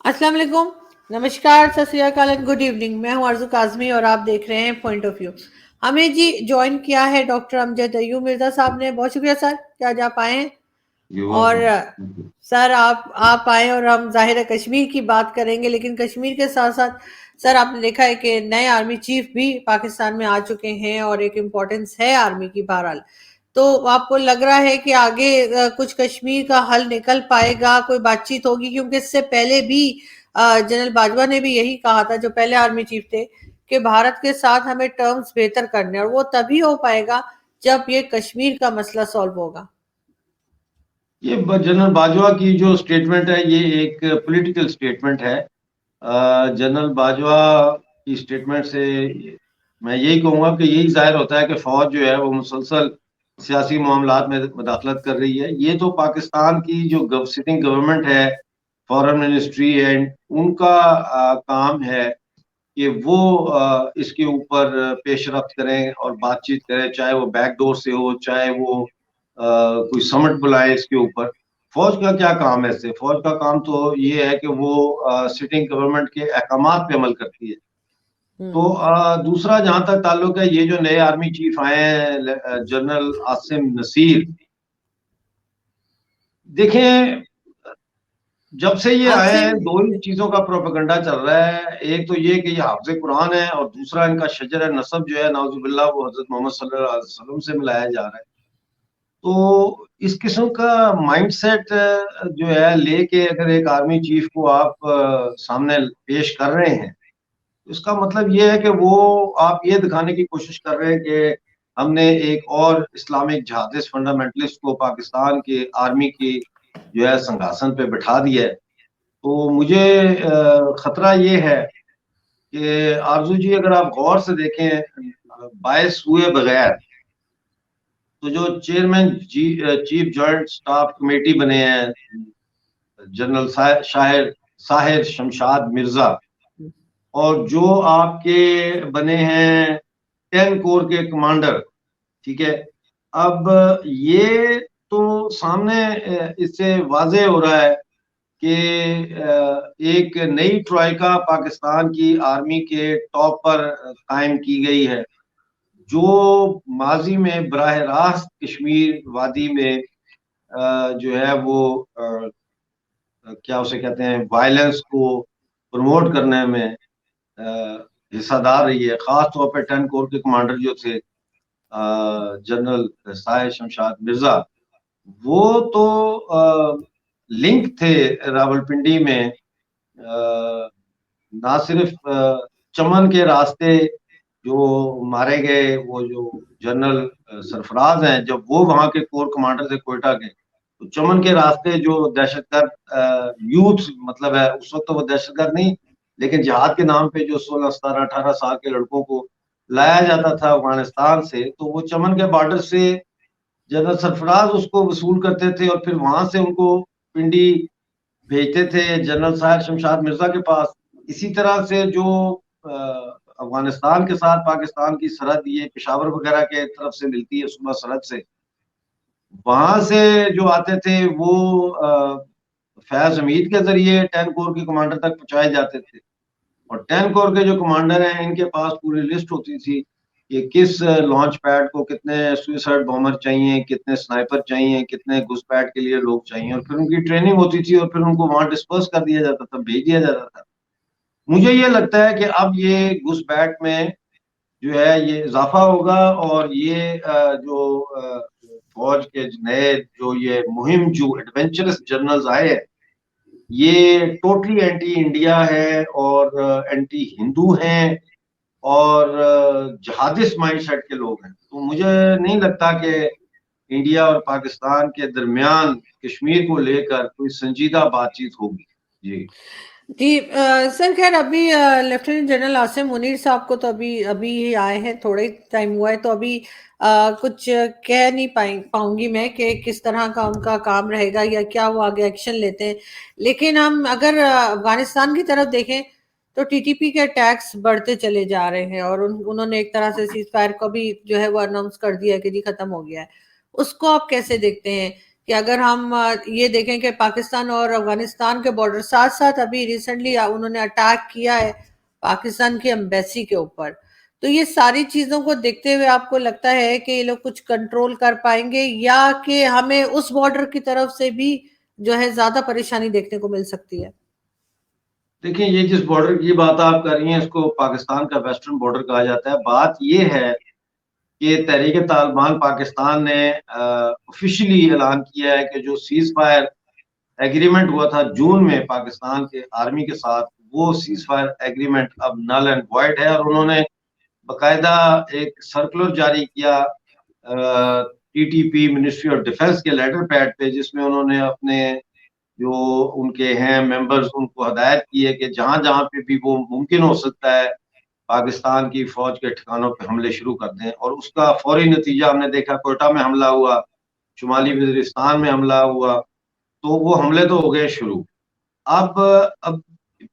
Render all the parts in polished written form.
अस्सलाम वालेकुम, नमस्कार, सत श्री अकाल एंड गुड इवनिंग। मैं हूं आरज़ू काज़मी और आप देख रहे हैं पॉइंट ऑफ व्यू। हमें जी ज्वाइन किया है डॉक्टर अमजद अय्यूब मिर्ज़ा साहब ने। बहुत शुक्रिया सर कि आज आप आए हैं। यू और वेलकम। सर आप आए और हम ज़ाहिर है कश्मीर की बात करेंगे, लेकिन कश्मीर के साथ साथ सर आपने देखा है कि नए आर्मी चीफ भी पाकिस्तान में आ चुके हैं और एक इम्पोर्टेंस है आर्मी की बहरहाल। तो आपको लग रहा है कि आगे कुछ कश्मीर का हल निकल पाएगा, कोई बातचीत होगी? क्योंकि इससे पहले भी जनरल बाजवा ने भी यही कहा था, जो पहले आर्मी चीफ थे, कि भारत के साथ हमें टर्म्स बेहतर करने हैं और वो तभी हो पाएगा जब ये कश्मीर का मसला सॉल्व होगा। ये जनरल बाजवा की जो स्टेटमेंट है ये एक पॉलिटिकल स्टेटमेंट है। जनरल बाजवा की स्टेटमेंट से मैं यही कहूँगा कि यही जाहिर होता है कि फौज जो है वो मुसलसल सियासी मामलात में मदाखलत कर रही है। ये तो पाकिस्तान की जो सिटिंग गवर्नमेंट है, फॉरेन मिनिस्ट्री है, उनका काम है कि वो इसके ऊपर पेशरफ्त करें और बातचीत करें, चाहे वो बैकडोर से हो, चाहे वो कोई समिट बुलाए इसके ऊपर। फौज का क्या काम है? इससे फौज का काम तो ये है कि वो सिटिंग गवर्नमेंट के अहकामात पे अमल करती है। तो हम्म। दूसरा जहां तक ताल्लुक है, ये जो नए आर्मी चीफ आए हैं जनरल आसिम नसीर, देखें जब से ये आए हैं आसिम। दो ही चीजों का प्रोपेगेंडा चल रहा है। एक तो ये कि ये हाफिज कुरान है और दूसरा इनका शजर नसब जो है नाउजुबिल्लाह वो हजरत मोहम्मद सल्लल्लाहु अलैहि वसल्लम से मिलाया जा रहा है। तो इस किस्म का माइंडसेट जो है लेके अगर एक आर्मी चीफ को आप सामने पेश कर रहे हैं, तो इसका मतलब ये है कि वो आप ये दिखाने की कोशिश कर रहे हैं कि हमने एक और इस्लामिक जिहादिस्ट फंडामेंटलिस्ट को पाकिस्तान के आर्मी की जो है सिंहासन पे बिठा दिया है। तो मुझे खतरा ये है कि आरजू जी, अगर आप गौर से देखें, बायस हुए बगैर तो जो chairman chief joint staff committee बने हैं जनरल साहिर शमशाद मिर्जा, और जो आपके बने हैं 10 कोर के कमांडर, ठीक है। अब ये तो सामने इससे वाजे हो रहा है कि एक नई ट्राइका पाकिस्तान की आर्मी के टॉप पर कायम की गई है, जो माजी में बराह रास्त कश्मीर वादी में जो है वो क्या उसे कहते हैं, वायलेंस को प्रमोट करने में हिस्सादार रही है। खास तौर पे 10 कोर के कमांडर जो थे जनरल साहिर शमशाद मिर्जा, वो तो लिंक थे रावलपिंडी में। ना सिर्फ चमन के रास्ते जो मारे गए वो जो जनरल सरफराज हैं, जब वो वहां के कोर कमांडर थे कोयटा के, तो चमन के रास्ते जो दहशतगर्द यूथ मतलब है, उस वक्त तो वो दहशतगर्द नहीं, लेकिन जिहाद के नाम पे जो 16 17 18 साल के लड़कों को लाया जाता था अफगानिस्तान से, तो वो चमन के बॉर्डर से जनरल सरफराज उसको वसूल करते थे और फिर वहां से उनको पिंडी भेजते थे जनरल साहिर शमशाद मिर्जा के पास। इसी तरह से जो अफगानिस्तान के साथ पाकिस्तान की सरहद ये पेशावर वगैरह के तरफ से मिलती है सुबह सरहद से, वहां से जो आते थे वो फैज हमीद के जरिए 10 कोर के कमांडर तक पहुंचाए जाते थे। और 10 कोर के जो कमांडर हैं इनके पास पूरी लिस्ट होती थी कि किस लॉन्च पैड को कितने सुइसाइड बॉम्बर चाहिए, कितने स्नाइपर चाहिए, कितने घुसपैठ के लिए लोग चाहिए, और फिर उनकी ट्रेनिंग होती थी और फिर उनको वहां डिस्पर्स कर दिया जाता था, भेज दिया जाता था। मुझे ये लगता है कि अब ये घुसपैठ में जो है ये इजाफा होगा, और ये जो फौज के नए जो ये मुहिम जो एडवेंचरस जनरल्स आए हैं, ये टोटली एंटी इंडिया है और एंटी हिंदू हैं और जहादिस्ट माइंडसेट के लोग हैं। तो मुझे नहीं लगता कि इंडिया और पाकिस्तान के दरमियान कश्मीर को लेकर कोई संजीदा बातचीत होगी। जी जी सर, खैर अभी लेफ्टिनेंट जनरल आसिम मुनीर साहब को तो अभी अभी ही आए हैं, थोड़ा ही टाइम हुआ है, तो अभी कुछ कह नहीं पाऊंगी मैं कि किस तरह का उनका काम रहेगा या क्या वो आगे एक्शन लेते हैं। लेकिन हम अगर अफगानिस्तान की तरफ देखें तो टीटीपी के अटैक्स बढ़ते चले जा रहे हैं और उन्होंने एक तरह से सीज फायर को भी जो है वो अनाउंस कर दिया है कि जी खत्म हो गया है। उसको आप कैसे देखते हैं कि अगर हम ये देखें कि पाकिस्तान और अफगानिस्तान के बॉर्डर साथ साथ, अभी रिसेंटली उन्होंने अटैक किया है पाकिस्तान की एम्बेसी के ऊपर। तो ये सारी चीजों को देखते हुए आपको लगता है कि ये लोग कुछ कंट्रोल कर पाएंगे, या कि हमें उस बॉर्डर की तरफ से भी जो है ज्यादा परेशानी देखने को मिल सकती है? देखिए, ये जिस बॉर्डर की बात आप कर रही हैं इसको पाकिस्तान का वेस्टर्न बॉर्डर कहा जाता है। बात ये है कि तहरीक तालिबान पाकिस्तान ने ऑफिशियली ऐलान किया है कि जो सीज फायर एग्रीमेंट हुआ था जून में पाकिस्तान के आर्मी के साथ, वो सीज फायर एग्रीमेंट अब नल एंड वॉइड है। और उन्होंने बकायदा एक सर्कुलर जारी किया टीटीपी, मिनिस्ट्री ऑफ डिफेंस के लेटर पैड पे, जिसमें उन्होंने अपने जो उनके हैं मेंबर्स उनको हदायत की है कि जहां जहां पे भी वो मुमकिन हो सकता है पाकिस्तान की फौज के ठिकानों पे हमले शुरू कर दें। और उसका फौरी नतीजा हमने देखा, कोयटा में हमला हुआ, शुमाली वजीरिस्तान में हमला हुआ, तो वो हमले तो हो गए शुरू। अब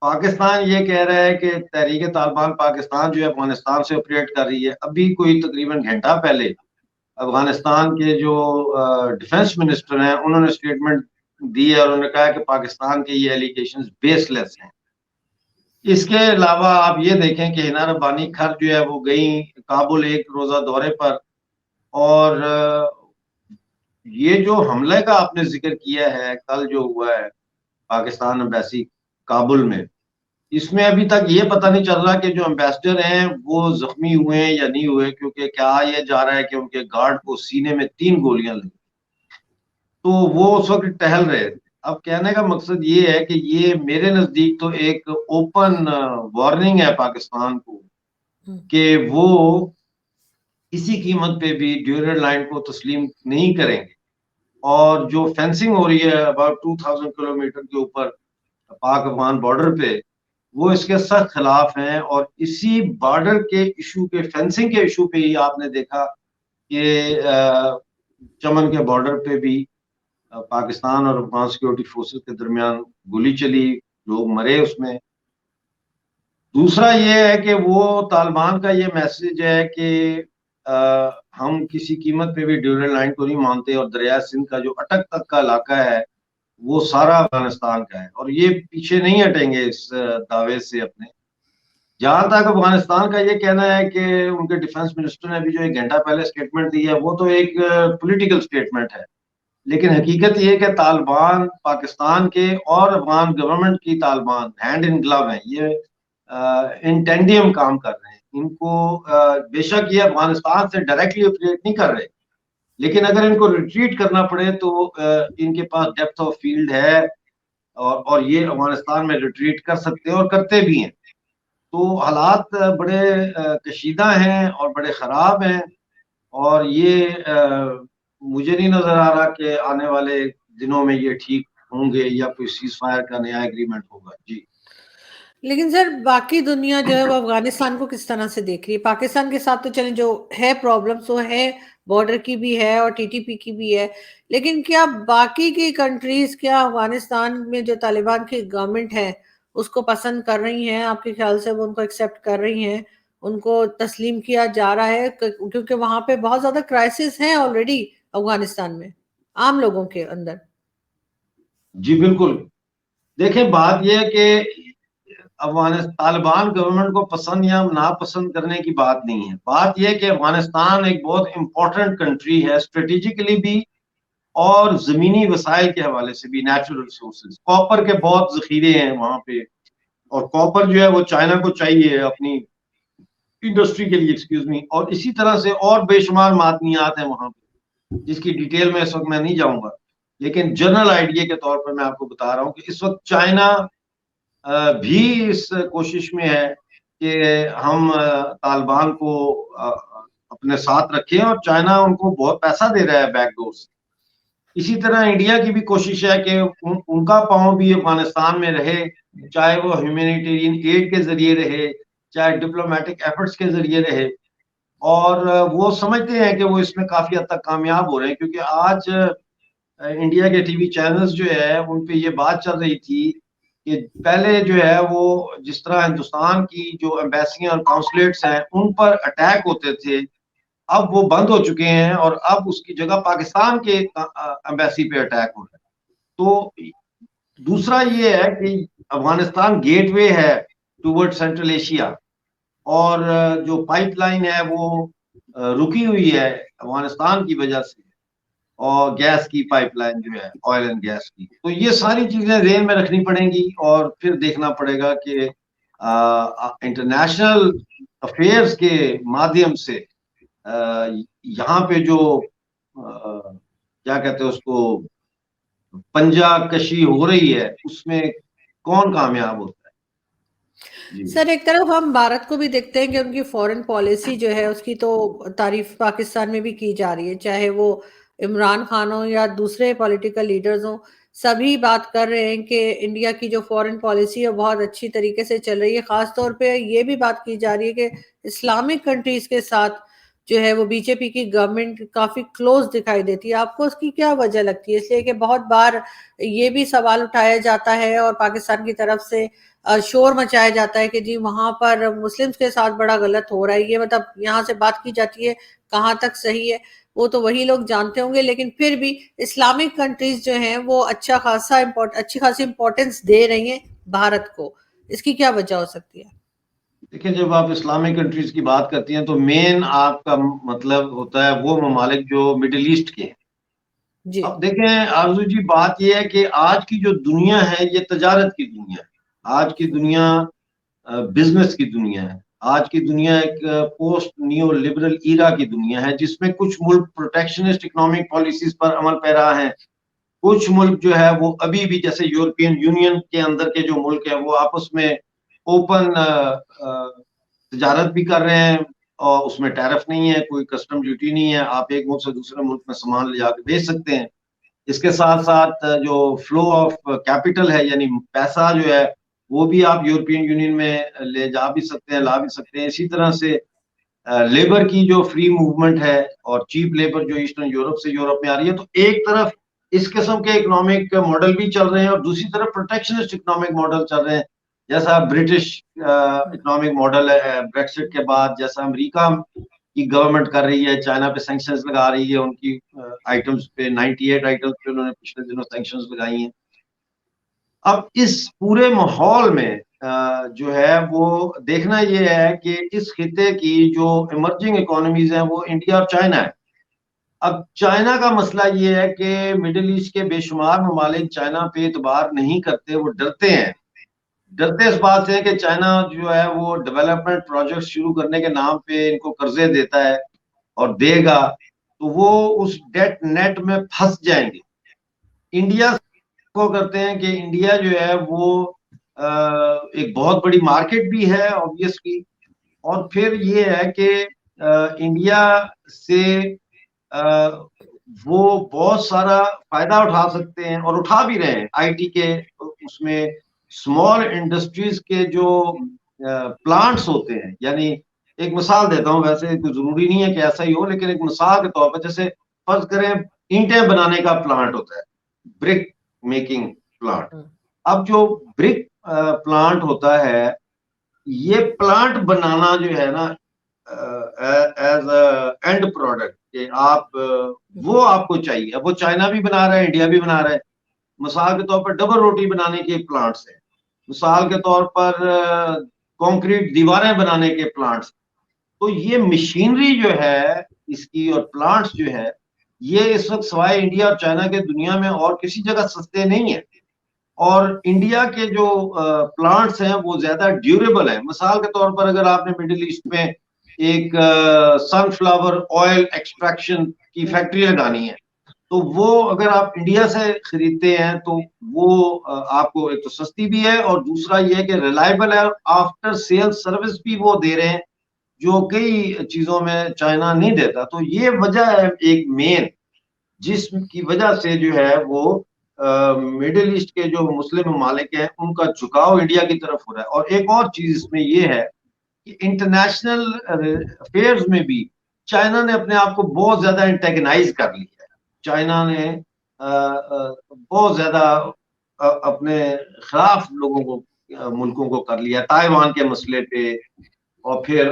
पाकिस्तान ये कह रहा है कि तहरीक तालिबान पाकिस्तान जो है अफगानिस्तान से ऑपरेट कर रही है। अभी कोई तकरीबन घंटा पहले अफगानिस्तान के जो डिफेंस मिनिस्टर हैं उन्होंने स्टेटमेंट दी है और उन्होंने कहा कि पाकिस्तान के ये एलिगेशंस बेसलेस हैं। इसके अलावा आप ये देखें कि हिना रब्बानी खर जो है वो गई काबुल एक रोजा दौरे पर। और ये जो हमले का आपने जिक्र किया है कल जो हुआ है पाकिस्तान एम्बेसी काबुल में, इसमें अभी तक ये पता नहीं चल रहा कि जो एम्बेसडर हैं वो जख्मी हुए हैं या नहीं हुए, क्योंकि क्या ये जा रहा है कि उनके गार्ड को सीने में 3 गोलियां लगी, तो वो उस वक्त टहल रहे थे। अब कहने का मकसद ये है कि ये मेरे नजदीक तो एक ओपन वार्निंग है पाकिस्तान को कि वो किसी कीमत पे भी ड्यूरल लाइन को तस्लीम नहीं करेंगे। और जो फेंसिंग हो रही है अबाउट 2000 किलोमीटर के ऊपर पाक अफगान बॉर्डर पे, वो इसके सख्त खिलाफ हैं। और इसी बॉर्डर के इशू के, फेंसिंग के इशू पे ही आपने देखा कि चमन के बॉर्डर पे भी पाकिस्तान और अफगान सिक्योरिटी फोर्सेस के दरमियान गोली चली, लोग मरे उसमें। दूसरा ये है कि वो तालिबान का ये मैसेज है कि हम किसी कीमत पे भी ड्यूरल लाइन को नहीं मानते, और दरिया सिंध का जो अटक तक का इलाका है वो सारा अफगानिस्तान का है, और ये पीछे नहीं हटेंगे इस दावे से अपने। जहां तक अफगानिस्तान का ये कहना है कि उनके डिफेंस मिनिस्टर ने अभी जो 1 घंटा पहले स्टेटमेंट दी है वो तो एक पॉलिटिकल स्टेटमेंट है, लेकिन हकीकत ये है कि तालिबान पाकिस्तान के और अफगान गवर्नमेंट की तालिबान हैंड इन ग्लव है। ये इन टेंडियम काम कर रहे हैं। इनको बेशक ये अफगानिस्तान से डायरेक्टली ऑपरेट नहीं कर रहे, लेकिन अगर इनको रिट्रीट करना पड़े तो इनके पास डेप्थ ऑफ फील्ड है, और ये अफगानिस्तान में रिट्रीट कर सकते हैं और करते भी हैं। तो हालात बड़े कशीदा हैं और बड़े ख़राब हैं। और ये मुझे नहीं नज़र आ रहा कि आने वाले दिनों में ये ठीक होंगे या कोई सीज फायर का नया एग्रीमेंट होगा। जी। लेकिन सर बाकी दुनिया जो है वो अफगानिस्तान को किस तरह से देख रही है? पाकिस्तान के साथ तो चलें, जो है प्रॉब्लम्स वो है, बॉर्डर की भी है और टीटीपी की भी है, लेकिन क्या बाकी की कंट्रीज, क्या अफगानिस्तान में जो तालिबान की गवर्नमेंट है उसको पसंद कर रही हैं? आपके ख्याल से वो उनको एक्सेप्ट कर रही हैं, उनको तस्लीम किया जा रहा है? क्योंकि वहां पे बहुत ज्यादा क्राइसिस है ऑलरेडी अफगानिस्तान में, आम लोगों के अंदर। जी बिल्कुल। देखें, बात यह है कि अफगानिस्तान तालिबान गवर्नमेंट को पसंद या नापसंद करने की बात नहीं है। बात यह है कि अफगानिस्तान एक बहुत इंपॉर्टेंट कंट्री है, स्ट्रेटेजिकली भी और जमीनी वसाइल के हवाले से भी। नेचुरल रिसोर्सेज, कॉपर के बहुत जखीरे हैं वहां पे, और कॉपर जो है वो चाइना को चाहिए अपनी इंडस्ट्री के लिए, एक्सक्यूज मी। और इसी तरह से और बेशुमार मादनियात हैं वहां पे, जिसकी डिटेल में इस वक्त मैं नहीं जाऊंगा, लेकिन जनरल आइडिया के तौर पर मैं आपको बता रहा हूँ कि इस वक्त चाइना भी इस कोशिश में है कि हम तालिबान को अपने साथ रखें, और चाइना उनको बहुत पैसा दे रहा है बैकडोर से। इसी तरह इंडिया की भी कोशिश है कि उनका पांव भी अफगानिस्तान में रहे, चाहे वो ह्यूमैनिटेरियन एड के जरिए रहे, चाहे डिप्लोमेटिक एफर्ट्स के जरिए रहे। और वो समझते हैं कि वो इसमें काफी हद तक कामयाब हो रहे हैं, क्योंकि आज इंडिया के टीवी चैनल्स जो है उन पे ये बात चल रही थी कि पहले जो है वो जिस तरह हिंदुस्तान की जो एम्बेसियां और कॉन्सुलेट्स हैं उन पर अटैक होते थे, अब वो बंद हो चुके हैं और अब उसकी जगह पाकिस्तान के एम्बेसी पे अटैक हो रहा है। तो दूसरा ये है कि अफगानिस्तान गेटवे है टूवर्ड सेंट्रल एशिया, और जो पाइपलाइन है वो रुकी हुई है अफगानिस्तान की वजह से, और गैस की पाइपलाइन जो है ऑयल एंड गैस की। तो ये सारी चीजें जेहन में रखनी पड़ेंगी और फिर देखना पड़ेगा कि इंटरनेशनल अफेयर्स के माध्यम से यहाँ पे जो क्या कहते हैं उसको, पंजा कशी हो रही है, उसमें कौन कामयाब होता है। जी। सर एक तरफ हम भारत को भी देखते हैं कि उनकी फॉरेन पॉलिसी जो है उसकी तो तारीफ पाकिस्तान में भी की जा रही है, चाहे वो इमरान खान हो या दूसरे पॉलिटिकल लीडर्स हो। सभी बात कर रहे हैं कि इंडिया की जो फॉरेन पॉलिसी है बहुत अच्छी तरीके से चल रही है। खास तौर पे ये भी बात की जा रही है कि इस्लामिक कंट्रीज के साथ जो है वो बीजेपी की गवर्नमेंट काफी क्लोज दिखाई देती है। आपको उसकी क्या वजह लगती है? इसलिए कि बहुत बार ये भी सवाल उठाया जाता है और पाकिस्तान की तरफ से शोर मचाया जाता है कि जी वहां पर मुस्लिम्स के साथ बड़ा गलत हो रहा है। ये मतलब यहाँ से बात की जाती है, कहाँ तक सही है वो तो वही लोग जानते होंगे, लेकिन फिर भी इस्लामिक कंट्रीज जो हैं वो अच्छी खासी इंपॉर्टेंस दे रही हैं भारत को। इसकी क्या वजह हो सकती है? देखिए, जब आप इस्लामिक कंट्रीज की बात करती हैं तो मेन आपका मतलब होता है वो ममालिक जो मिडिल ईस्ट के हैं। जी। अब देखें आरजू जी, बात यह है कि आज की जो दुनिया है ये तजारत की दुनिया है। आज की दुनिया बिजनेस की दुनिया है। आज की दुनिया एक पोस्ट नियो लिबरल ईरा की दुनिया है, जिसमें कुछ मुल्क प्रोटेक्शनिस्ट इकोनॉमिक पॉलिसीज पर अमल पैरा हैं। कुछ मुल्क जो है वो अभी भी, जैसे यूरोपियन यूनियन के अंदर के जो मुल्क है वो आपस में ओपन तजारत भी कर रहे हैं, और उसमें टैरिफ नहीं है, कोई कस्टम ड्यूटी नहीं है, आप एक मुल्क से दूसरे मुल्क में सामान ले जाकर बेच सकते हैं। इसके साथ साथ जो फ्लो ऑफ कैपिटल है, यानी पैसा जो है, वो भी आप यूरोपियन यूनियन में ले जा भी सकते हैं, ला भी सकते हैं। इसी तरह से लेबर की जो फ्री मूवमेंट है और चीप लेबर जो ईस्टर्न यूरोप से यूरोप में आ रही है, तो एक तरफ इस किस्म के इकोनॉमिक मॉडल भी चल रहे हैं और दूसरी तरफ प्रोटेक्शनिस्ट इकोनॉमिक मॉडल चल रहे हैं। जैसा ब्रिटिश इकोनॉमिक मॉडल है ब्रेक्सिट के बाद, जैसा अमेरिका की गवर्नमेंट कर रही है, चाइना पे सैंक्शंस लगा रही है, उनकी आइटम्स पे 98 आइटम्स पे उन्होंने पिछले दिनों सैंक्शंस लगाई हैं। अब इस पूरे माहौल में जो है वो देखना ये है कि इस खिते की जो इमर्जिंग इकोनॉमीज हैं वो इंडिया और चाइना है। अब चाइना का मसला ये है कि मिडिल ईस्ट के बेशुमार ममालिक चाइना पे एतबार नहीं करते, वो डरते हैं। डरते इस बात से है कि चाइना जो है वो डेवलपमेंट प्रोजेक्ट शुरू करने के नाम पे इनको कर्जे देता है और देगा, तो वो उस डेट नेट में फंस जाएंगे। इंडिया को करते हैं कि इंडिया जो है वो एक बहुत बड़ी मार्केट भी है ऑब्वियसली, और फिर ये है कि इंडिया से वो बहुत सारा फायदा उठा सकते हैं और उठा भी रहे हैं। आईटी के उसमें स्मॉल इंडस्ट्रीज के जो प्लांट्स होते हैं, यानी एक मिसाल देता हूँ, वैसे कोई जरूरी नहीं है कि ऐसा ही हो, लेकिन एक मिसाल के तौर पर जैसे फर्ज करें ईंटें बनाने का प्लांट होता है, ब्रिक मेकिंग प्लांट। अब जो ब्रिक प्लांट होता है, ये प्लांट बनाना जो है ना एज एंड प्रोडक्ट कि आप वो आपको चाहिए, वो चाइना भी बना रहा है, इंडिया भी बना रहा है। मिसाल के तौर पर डबल रोटी बनाने के प्लांट्स हैं, मिसाल के तौर पर कंक्रीट दीवारें बनाने के प्लांट्स। तो ये मशीनरी जो है इसकी और प्लांट्स जो है, ये इस वक्त सवाए इंडिया और चाइना के दुनिया में और किसी जगह सस्ते नहीं है। और इंडिया के जो प्लांट्स हैं वो ज्यादा ड्यूरेबल है। मिसाल के तौर पर अगर आपने मिडिल ईस्ट में एक सनफ्लावर ऑयल एक्सट्रैक्शन की फैक्ट्री लगानी है, तो वो अगर आप इंडिया से खरीदते हैं तो वो आपको एक तो सस्ती भी है, और दूसरा ये है कि रिलायबल है, आफ्टर सेल सर्विस भी वो दे रहे हैं जो कई चीजों में चाइना नहीं देता। तो ये वजह है एक मेन, जिसकी वजह से जो है वो मिडिल ईस्ट के जो मुस्लिम ममालिक हैं उनका झुकाव इंडिया की तरफ हो रहा है। और एक और चीज इसमें ये है कि इंटरनेशनल अफेयर्स में भी चाइना ने अपने आप को बहुत ज्यादा एंटेगनाइज कर लिया है। चाइना ने बहुत ज्यादा अपने खिलाफ लोगों को मुल्कों को कर लिया, ताइवान के मसले पे और फिर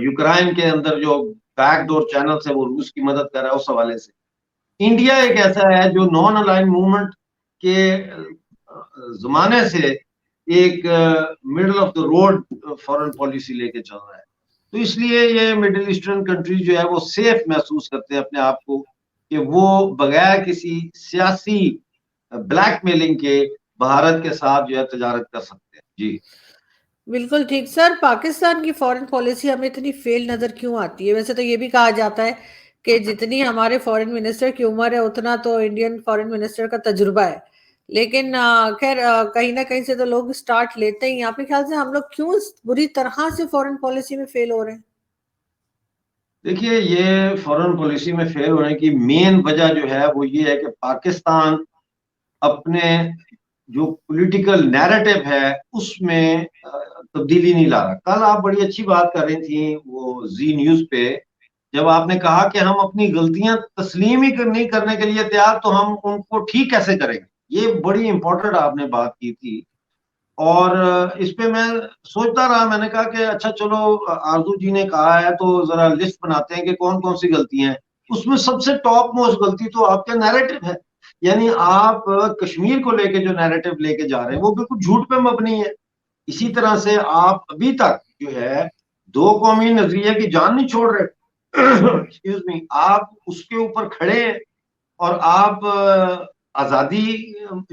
यूक्रेन के अंदर जो बैकडोर चैनल है वो रूस की मदद कर रहा है उस हवाले से। इंडिया एक ऐसा है जो नॉन अलाइन मूवमेंट के जमाने से एक middle of the road foreign policy लेके चल रहा है। तो इसलिए ये मिडिल ईस्टर्न कंट्रीज जो है वो सेफ महसूस करते हैं अपने आप को, कि वो बगैर किसी सियासी ब्लैकमेलिंग के भारत के साथ जो है तजारत कर सकते हैं। जी बिल्कुल ठीक सर। पाकिस्तान की फॉरेन पॉलिसी हमें इतनी फेल नजर क्यों आती है? वैसे तो ये भी कहा जाता है कि जितनी हमारे फॉरेन मिनिस्टर की उम्र है उतना तो इंडियन फॉरेन मिनिस्टर का तजुर्बा है। लेकिन खैर कहीं ना कहीं से तो लोग स्टार्ट लेते ही। आपके ख्याल से हम लोग क्यों इस बुरी तरह से फॉरेन पॉलिसी में फेल हो रहे हैं? देखिए, ये फॉरेन पॉलिसी में फेल होने की मेन वजह जो है वो ये है कि पाकिस्तान अपने जो पॉलिटिकल नैरेटिव है उसमें तब्दीली नहीं ला रहा। कल आप बड़ी अच्छी बात कर रही थी वो जी न्यूज पे, जब आपने कहा कि हम अपनी गलतियां तस्लीम ही नहीं करने के लिए तैयार, तो हम उनको ठीक कैसे करेंगे। ये बड़ी इंपॉर्टेंट आपने बात की थी। और इस पे मैं सोचता रहा, मैंने कहा कि अच्छा चलो, आरजू जी ने कहा है तो जरा लिस्ट बनाते हैं कि कौन कौन सी गलतियां हैं। उसमें सबसे टॉप मोस्ट गलती तो आपका नैरेटिव है। यानी आप कश्मीर को लेके जो नैरेटिव लेके जा रहे हैं वो बिल्कुल झूठ पे मबनी है। इसी तरह से आप अभी तक जो है दो कौमी नजरिए की जान नहीं छोड़ रहे। एक्सक्यूज मी, आप उसके ऊपर खड़े हैं और आप आजादी,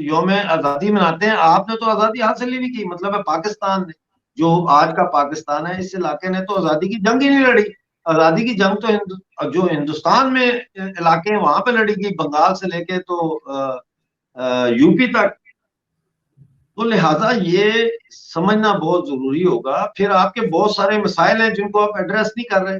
योम आजादी मनाते हैं। आपने तो आजादी हासिल ही नहीं की, मतलब है पाकिस्तान ने, जो आज का पाकिस्तान है इस इलाके ने तो आजादी की जंग ही नहीं लड़ी। आजादी की जंग तो जो हिंदुस्तान में इलाके हैं वहां पे लड़ी गई, बंगाल से लेके तो यूपी तक। तो लिहाजा ये समझना बहुत जरूरी होगा। फिर आपके बहुत सारे मसाइल हैं जिनको आप एड्रेस नहीं कर रहे,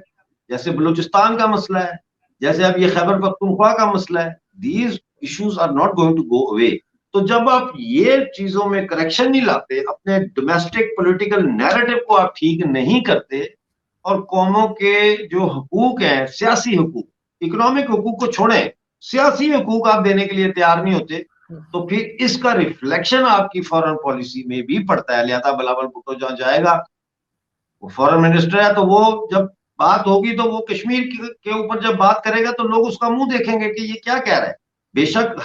जैसे बलूचिस्तान का मसला है, जैसे अब ये खैबर पख्तूनख्वा का मसला है। These issues are not going to go away. तो जब आप ये चीजों में करेक्शन नहीं लाते, अपने डोमेस्टिक पॉलिटिकल नैरेटिव को आप ठीक नहीं करते, और कौमों के जो हकूक हैं, सियासी हकूक, इकोनॉमिक हकूक को छोड़ें, सियासी हकूक आप देने के लिए तैयार नहीं होते, तो फिर इसका रिफ्लेक्शन आपकी फॉरेन पॉलिसी में भी पड़ता है। लिहाजा बिलावल भुट्टो जहां जाएगा, वो फॉरेन मिनिस्टर है, तो वो जब बात होगी तो वो कश्मीर के ऊपर जब बात करेगा तो लोग उसका मुंह देखेंगे कि ये क्या कह रहा है। बेशक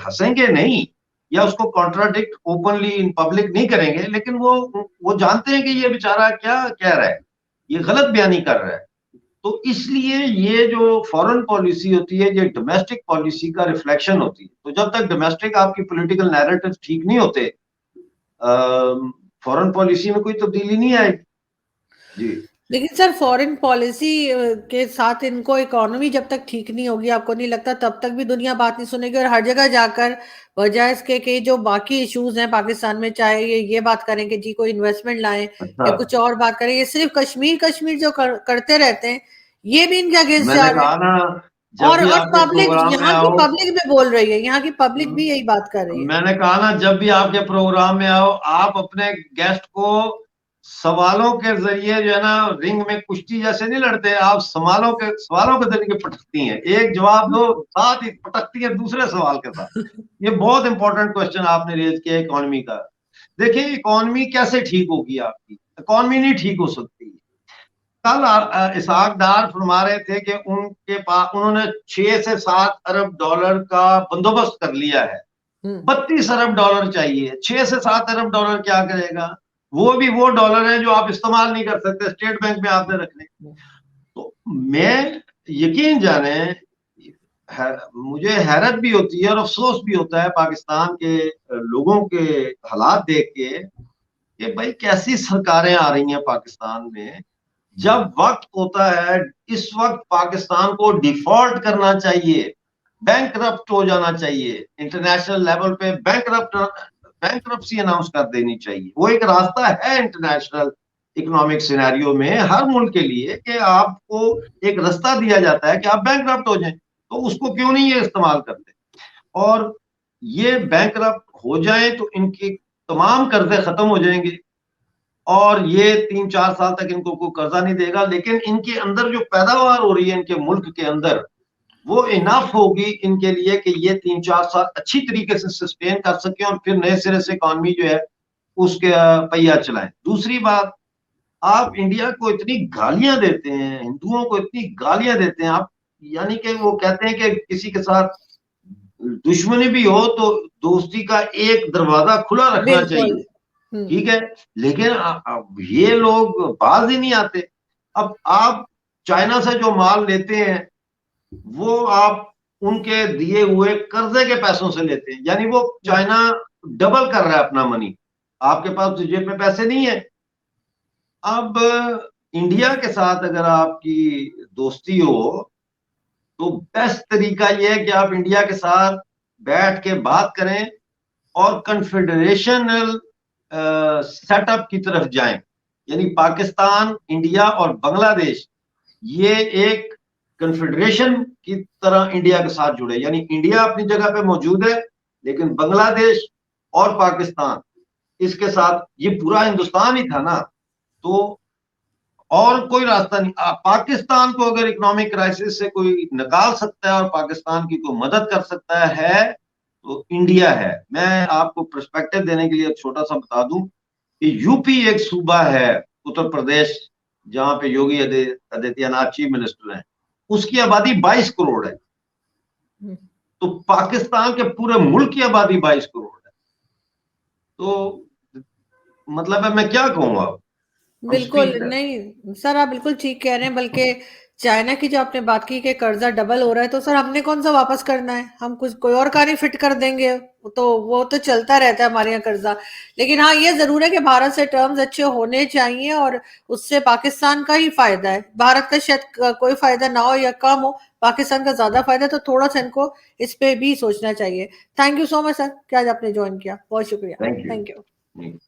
हंसेंगे नहीं, या उसको कॉन्ट्राडिक्ट ओपनली इन पब्लिक नहीं करेंगे, लेकिन वो जानते हैं कि ये बेचारा क्या कह रहा है, ये गलत बयानी कर रहा है। तो इसलिए ये जो फॉरेन पॉलिसी होती है ये डोमेस्टिक पॉलिसी का रिफ्लेक्शन होती है। तो जब तक डोमेस्टिक आपकी पॉलिटिकल नैरेटिव ठीक नहीं होते, फॉरेन पॉलिसी में कोई तब्दीली नहीं आएगी। जी लेकिन सर फॉरेन पॉलिसी के साथ इनको इकोनॉमी जब तक ठीक नहीं होगी, आपको नहीं लगता तब तक भी दुनिया बात नहीं सुनेगी? और हर जगह जाकर बजाय इसके कि जो बाकी इश्यूज हैं पाकिस्तान में, चाहे ये बात करें कि जी कोई इन्वेस्टमेंट लाएं अच्छा, या कुछ और बात करें, ये सिर्फ कश्मीर कश्मीर जो करते रहते हैं, ये भी इनके अगेंस्ट जा मैंने रहे हैं। कहा ना, जब भी और आपके पब्लिक, प्रोग्राम में यहाँ की आओ, पब्लिक भी बोल रही है, यहाँ की पब्लिक भी यही बात कर रही है। मैंने कहा ना, जब भी आपके प्रोग्राम में आओ, आप अपने गेस्ट को सवालों के जरिए जो है ना, रिंग में कुश्ती जैसे नहीं लड़ते, आप सवालों के जरिए पटकती हैं। एक जवाब दो, साथ ही पटकती है दूसरे सवाल के साथ। ये बहुत इंपॉर्टेंट क्वेश्चन आपने रेज किया इकोनॉमी का। देखिए, इकोनॉमी कैसे ठीक होगी आपकी? इकोनॉमी नहीं ठीक हो सकती। कल इसाक डार फरमा रहे थे कि उनके पास, उन्होंने 6 से 7 अरब डॉलर का बंदोबस्त कर लिया है। हम्म। 32 अरब डॉलर चाहिए। 6 से 7 अरब डॉलर क्या करेगा? वो भी वो डॉलर है जो आप इस्तेमाल नहीं कर सकते, स्टेट बैंक में आपने रखने। तो मैं, यकीन जाने, मुझे हैरत भी होती है और अफसोस भी होता है पाकिस्तान के लोगों के हालात देख के, कि भाई कैसी सरकारें आ रही हैं पाकिस्तान में। जब वक्त होता है, इस वक्त पाकिस्तान को डिफॉल्ट करना चाहिए, बैंकरप्ट हो जाना चाहिए, इंटरनेशनल लेवल पे बैंकरप्सी अनाउंस कर देनी चाहिए। वो एक रास्ता है इंटरनेशनल इकोनॉमिक सिनेरियो में हर मुल्क के लिए, कि आपको एक रास्ता दिया जाता है कि आप बैंकरप्ट हो जाएं। तो उसको क्यों नहीं ये इस्तेमाल करते? और ये बैंकरप्ट हो जाए तो इनके तमाम कर्जे खत्म हो जाएंगे, और ये 3-4 साल तक इनको कोई कर्जा नहीं देगा। लेकिन इनके अंदर जो पैदावार हो रही है इनके मुल्क के अंदर, वो इनफ होगी इनके लिए कि ये 3-4 साल अच्छी तरीके से सस्टेन कर सके, और फिर नए सिरे से इकॉनमी जो है उसके पहिया चलाएं। दूसरी बात, आप इंडिया को इतनी गालियां देते हैं, हिंदुओं को इतनी गालियां देते हैं आप, यानी कि वो कहते हैं कि किसी के साथ दुश्मनी भी हो तो दोस्ती का एक दरवाजा खुला रखना बिल्कुल। चाहिए, ठीक है। लेकिन अब ये लोग बाज ही नहीं आते। अब आप चाइना से जो माल लेते हैं वो आप उनके दिए हुए कर्जे के पैसों से लेते हैं, यानी वो चाइना डबल कर रहा है अपना मनी, आपके पास तो जेब में पैसे नहीं है। अब इंडिया के साथ अगर आपकी दोस्ती हो तो बेस्ट तरीका यह है कि आप इंडिया के साथ बैठ के बात करें और कन्फेडरेशनल सेटअप की तरफ जाएं, यानी पाकिस्तान, इंडिया और बांग्लादेश ये एक कन्फेडरेशन की तरह इंडिया के साथ जुड़े, यानी इंडिया अपनी जगह पे मौजूद है लेकिन बांग्लादेश और पाकिस्तान इसके साथ, ये पूरा हिंदुस्तान ही था ना, तो और कोई रास्ता नहीं। पाकिस्तान को अगर इकोनॉमिक क्राइसिस से कोई निकाल सकता है और पाकिस्तान की कोई मदद कर सकता है तो इंडिया है। मैं आपको पर्सपेक्टिव देने के लिए छोटा सा बता दूं कि यूपी एक सूबा है, उत्तर प्रदेश, जहां पे योगी आदित्यनाथ चीफ मिनिस्टर हैं, उसकी आबादी 22 करोड़ है। तो पाकिस्तान के पूरे मुल्क की आबादी 22 करोड़ है। तो मतलब है, मैं क्या कहूँ अब, बिल्कुल, नहीं सर आप बिल्कुल ठीक कह रहे हैं, बल्कि चाइना की जो आपने बात की कि कर्जा डबल हो रहा है, तो सर हमने कौन सा वापस करना है, हम कुछ कोई और कहानी फिट कर देंगे, वो तो चलता रहता है हमारे यहाँ कर्जा। लेकिन हाँ ये जरूर है कि भारत से टर्म्स अच्छे होने चाहिए और उससे पाकिस्तान का ही फायदा है, भारत का शायद कोई फायदा ना हो या कम हो, पाकिस्तान का ज्यादा फायदा है, तो थोड़ा सा इनको इस पे भी सोचना चाहिए। Thank you so much sir कि आज आपने ज्वाइन किया, बहुत शुक्रिया। Thank thank you. यू।